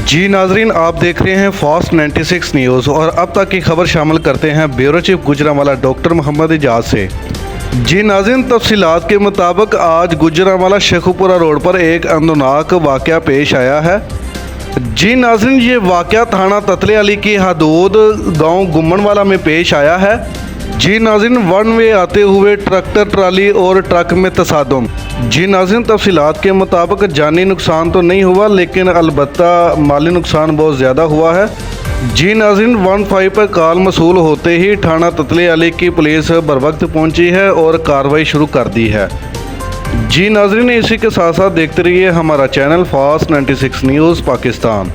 जी नाजरीन, आप देख रहे हैं फास्ट 96 न्यूज़ और अब तक की खबर शामिल करते हैं bureau chief Gujranwala doctor Mohammad Ejaz से। जी नाज़रीन, तफसीलात के मुताबिक आज गुजरांवाला शेखुपुरा रोड पर एक अंदनाक वाक़या पेश आया है। जी नाज़रीन, ये वाक़या थाना ततले अली की हदूद गांव गुम्मनवाला में पेश आया है। जी नाज़रीन, वन वे आते हुए ट्रैक्टर ट्राली और ट्रक में तसादुम। जी नाज़रीन, तफसीलात के मुताबिक जानी नुकसान तो नहीं हुआ, लेकिन अलबत्ता माली नुकसान बहुत ज़्यादा हुआ है। जी नाज़रीन, 15 पर कॉल मसूल होते ही थाना ततले अली की पुलिस बरवक्त पहुंची है और कार्रवाई शुरू कर दी है। जी नाज़रीन, इसी के साथ साथ देखते रहिए हमारा चैनल फास्ट 96 न्यूज़ पाकिस्तान।